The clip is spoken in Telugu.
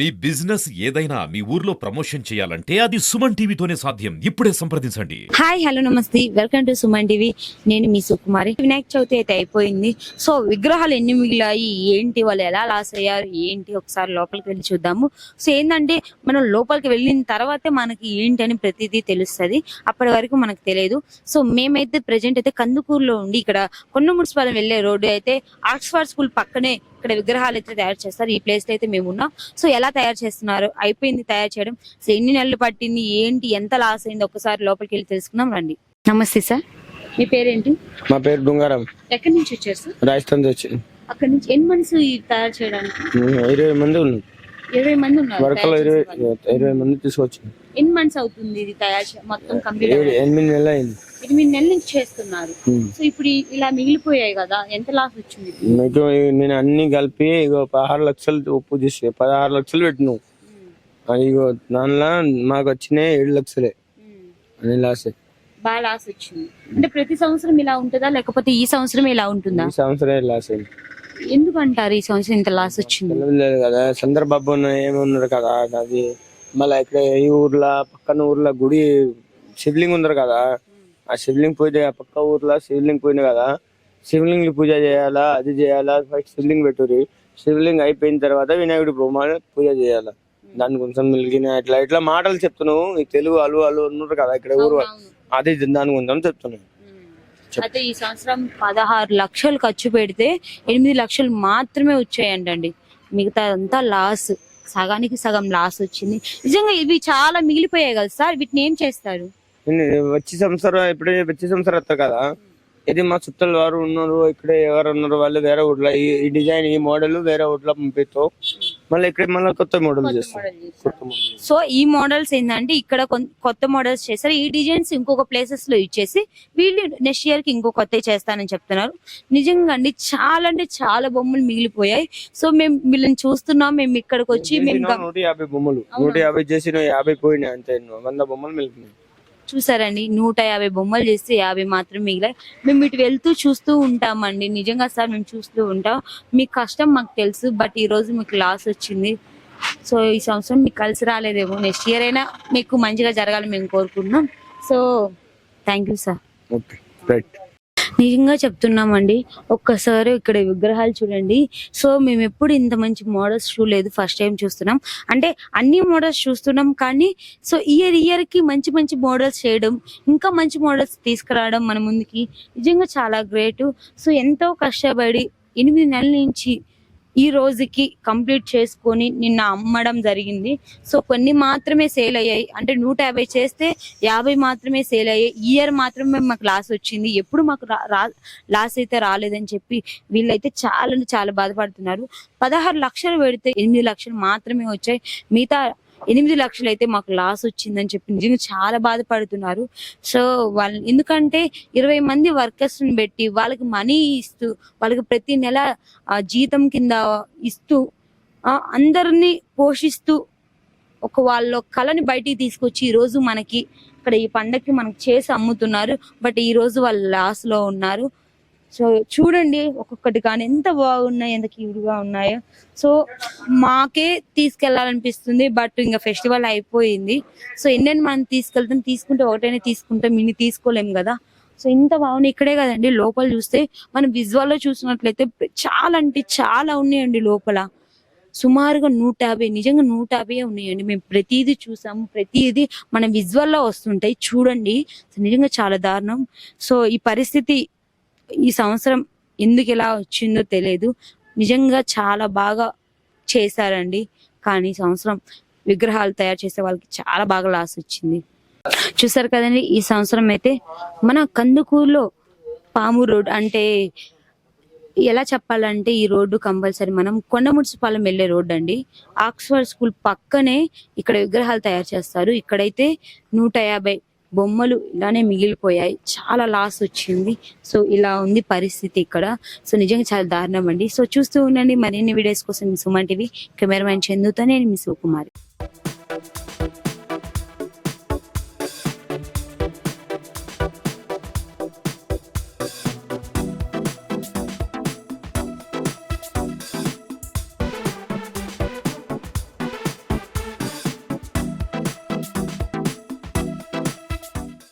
మీ బిజినెస్ ఏదైనా మీ ఊర్లో ప్రమోషన్ చేయాలంటే అది సుమన్ టీవీతోనే సాధ్యం. ఇప్పుడే సంప్రదించండి. హాయ్ హలో నమస్తే, వెల్కమ్ టు సుమన్ టీవీ. నేను మీ సుకుమారి. వినాయక చవితి అయితే అయిపోయింది. సో విగ్రహాలు ఎన్ని మిగిలాయి, ఏంటి, వాళ్ళు ఎలా లాస్ అయ్యారు, ఏంటి, ఒకసారి లోపలికి వెళ్ళి చూద్దాము. సో ఏంటంటే మనం లోపలికి వెళ్ళిన తర్వాతే మనకి ఏంటి అని ప్రతిదీ తెలుస్తుంది. అప్పటి వరకు మనకు తెలియదు. సో మేమైతే ప్రెజెంట్ అయితే కందుకూరులో ఉండి ఇక్కడ కొండ మున్సిపాలిటీ వెళ్ళే రోడ్డు అయితే ఆక్స్ఫర్డ్ స్కూల్ పక్కనే ఇక్కడ విగ్రహాలు అయితే తయారు చేస్తారు. ఈ ప్లేస్ లో అయితే మేము ఉన్నాం. సో ఎలా తయారు చేస్తున్నారు, అయిపోయింది తయారు చేయడం, సో ఎన్ని నెలలు పట్టింది, ఏంటి, ఎంత లాస్ అయింది, ఒక్కసారి లోపలికి వెళ్ళి తెలుసుకుందాం రండి. నమస్తే సార్, మీ పేరేంటి? మా పేరు డుంగారం. ఎక్కడి నుంచి వచ్చారు సార్? రాజస్థాన్ వచ్చి. అక్కడి నుంచి ఎన్ని మంత్స్ తయారు చేయడానికి? 20 మంది ఉన్నాం. 20 మంది ఉన్నారు. వర్కర్లు 20 మంది తీసుకొచ్చి. ఎన్ని మంత్స్ అవుతుంది ఇది తయారు మొత్తం కంప్లీట్? 8 నెలలు అయింది. 8 నెలల నుంచి చేస్తున్నారు. సో ఇప్పుడు ఇలా మిగిలిపోయాయి కదా, ఎంత లాస్ వచ్చింది మీకు? నేను అన్ని కలిపి 16 లక్షలు ఉప్పు చేసి 16 లక్షలు పెట్టినావు. ఇగో దానిలో మాకు వచ్చినాయి 7 లక్షలే అని లాస్. బాగా లాస్ వచ్చింది. అంటే ప్రతి సంవత్సరం ఇలా ఉంటుందా, లేకపోతే ఈ సంవత్సరం ఇలా ఉంటుందా? ఈ సంవత్సరం లాస్ అయింది. ఎందుకంటారు ఈ సంవత్సరం ఇంత లాస్ వచ్చింది? లేదు కదా, చంద్రబాబు ఏమన్నారు కదా, అది మళ్ళీ ఇక్కడ ఈ ఊర్లో పక్కన ఊర్లో గుడి శివలింగ్ ఉన్నారు కదా, ఆ శివలింగ్ పూజ పక్క ఊర్లో శివలింగ్ పోయింది కదా, శివలింగ్ పూజ చేయాలా, అది చేయాలా, ఫస్ట్ శివలింగ్ పెట్టుర్రి, శివలింగ్ అయిపోయిన తర్వాత వినాయకుడి బొమ్మ పూజ చేయాలా, దాని కొంచెం మిలిగిన ఇట్లా ఇట్లా మాటలు చెప్తున్నావు. ఈ తెలుగు అలు అలు ఉన్నారు కదా ఇక్కడ ఊరు, అది దాని కొంచెం చెప్తున్నాను. అయితే ఈ సంవత్సరం 16 లక్షలు ఖర్చు పెడితే 8 లక్షలు మాత్రమే వచ్చాయంటండి. మిగతా అంతా లాస్, సగానికి సగం లాస్ వచ్చింది. నిజంగా ఇవి చాలా మిగిలిపోయాయి కదా సార్, వీటిని ఏం చేస్తారు? వచ్చే సంవత్సరం ఇప్పుడే వచ్చే సంవత్సరం వస్తారు కదా, ఇది మా చుట్టాలు వారు ఉన్నారు ఇక్కడ, ఎవరు ఉన్నారు వాళ్ళు వేరే ఊర్లో ఈ డిజైన్ ఈ మోడల్ వేరే ఊర్లో పంపిస్తావు, మళ్ళీ ఇక్కడ మళ్ళీ కొత్త మోడల్ చేస్తాం. సో ఈ మోడల్స్ ఏంటంటే ఇక్కడ కొత్త మోడల్స్ చేస్తారు. ఈ డిజైన్స్ ఇంకొక ప్లేసెస్ లో ఇచ్చేసి వీళ్ళు నెక్స్ట్ ఇయర్ కి ఇంకో కొత్త చేస్తానని చెప్తున్నారు. నిజంగా అండి చాలా అంటే చాలా బొమ్మలు మిగిలిపోయాయి. సో మేము వీళ్ళని చూస్తున్నాం. మేము ఇక్కడికి వచ్చి 150 బొమ్మలు 150 చేసి 50 పోయినాయి అంతే, 100 బొమ్మలు మిగిలిపోయినాయి. చూసారండి, 150 బొమ్మలు చేస్తే 50 మాత్రం మిగిలాయి. మేము ఇటు వెళ్తూ చూస్తూ ఉంటామండి. నిజంగా సార్ మేము చూస్తూ ఉంటాం. మీ కష్టం మాకు తెలుసు, బట్ ఈ రోజు మీకు లాస్ వచ్చింది. సో ఈ సంవత్సరం మీకు కలిసి రాలేదేమో, నెక్స్ట్ ఇయర్ అయినా మీకు మంచిగా జరగాలని మేము కోరుకుంటున్నాం. So thank you sir. నిజంగా చెప్తున్నామండి, ఒక్కసారి ఇక్కడ విగ్రహాలు చూడండి. సో మేము ఎప్పుడు ఇంత మంచి మోడల్స్ చూడలేదు, ఫస్ట్ టైం చూస్తున్నాం. అంటే అన్ని మోడల్స్ చూస్తున్నాం కానీ సో ఇయర్ కి మంచి మంచి మోడల్స్ చేయడం, ఇంకా మంచి మోడల్స్ తీసుకురావడం మన ముందుకి నిజంగా చాలా గ్రేట్. సో ఎంతో కష్టపడి 8 నెలల నుంచి ఈ రోజుకి కంప్లీట్ చేసుకొని నిన్న అమ్మడం జరిగింది. సో కొన్ని మాత్రమే సేల్ అయ్యాయి. అంటే 150 చేస్తే 50 మాత్రమే సేల్ అయ్యాయి. ఇయర్ మాత్రమే మాకు లాస్ వచ్చింది. ఎప్పుడు మాకు లాస్ అయితే రాలేదని చెప్పి వీళ్ళైతే చాలా బాధపడుతున్నారు. 16 లక్షలు పెడితే 8 లక్షలు మాత్రమే వచ్చాయి. మిగతా 8 లక్షలు అయితే మాకు లాస్ వచ్చిందని చెప్పి నిజంగా చాలా బాధపడుతున్నారు. సో వాళ్ళు ఎందుకంటే 20 మంది వర్కర్స్ ని పెట్టి వాళ్ళకి మనీ ఇస్తూ, వాళ్ళకి ప్రతి నెల జీతం కింద ఇస్తూ, అందరినీ పోషిస్తూ వాళ్ళ కళని బయటికి తీసుకొచ్చి ఈ రోజు మనకి ఇక్కడ ఈ పండగకి మనకి చేసి అమ్ముతున్నారు. బట్ ఈ రోజు వాళ్ళు లాస్ లో ఉన్నారు. సో చూడండి ఒక్కొక్కటి కానీ ఎంత బాగున్నాయి, ఎంత క్యూట్ గా ఉన్నాయో. సో మాకే తీసుకెళ్లాలనిపిస్తుంది, బట్ ఇంకా ఫెస్టివల్ అయిపోయింది. సో ఎన్నెన్ని మనం తీసుకుంటే ఒకటైనా తీసుకుంటాం, ఇన్ని తీసుకోలేం కదా. సో ఇంత బాగున్నాయి. ఇక్కడే కదండి, లోపల చూస్తే మనం విజువల్ లో చూసినట్లయితే చాలా అంటే చాలా ఉన్నాయండి లోపల. సుమారుగా 150, నిజంగా 150 ఉన్నాయండి. మేము ప్రతిదీ చూసాము, ప్రతిదీ మన విజువల్ లో వస్తుంటాయి చూడండి. నిజంగా చాలా దారుణం. సో ఈ పరిస్థితి ఈ సంవత్సరం ఎందుకు ఎలా వచ్చిందో తెలియదు. నిజంగా చాలా బాగా చేశారండి, కానీ సంవత్సరం విగ్రహాలు తయారు చేసే వాళ్ళకి చాలా బాగా లాస్ వచ్చింది. చూసారు కదండి, ఈ సంవత్సరం అయితే మన కందుకూరులో పాము రోడ్, అంటే ఎలా చెప్పాలంటే ఈ రోడ్డు కంపల్సరీ మనం కొండ మున్సిపాలిటీ వెళ్ళే రోడ్డు అండి. ఆక్స్ఫర్డ్ స్కూల్ పక్కనే ఇక్కడ విగ్రహాలు తయారు చేస్తారు. ఇక్కడైతే 150 బొమ్మలు ఇలానే మిగిలిపోయాయి. చాలా లాస్ వచ్చింది. సో ఇలా ఉంది పరిస్థితి ఇక్కడ. సో నిజంగా చాలా దారుణం అండి. సో చూస్తూ ఉండండి మరిన్ని వీడియోస్ కోసం సుమన్ టీవీ. కెమెరామెన్ చందుతో నేను మీ సుకుమారి.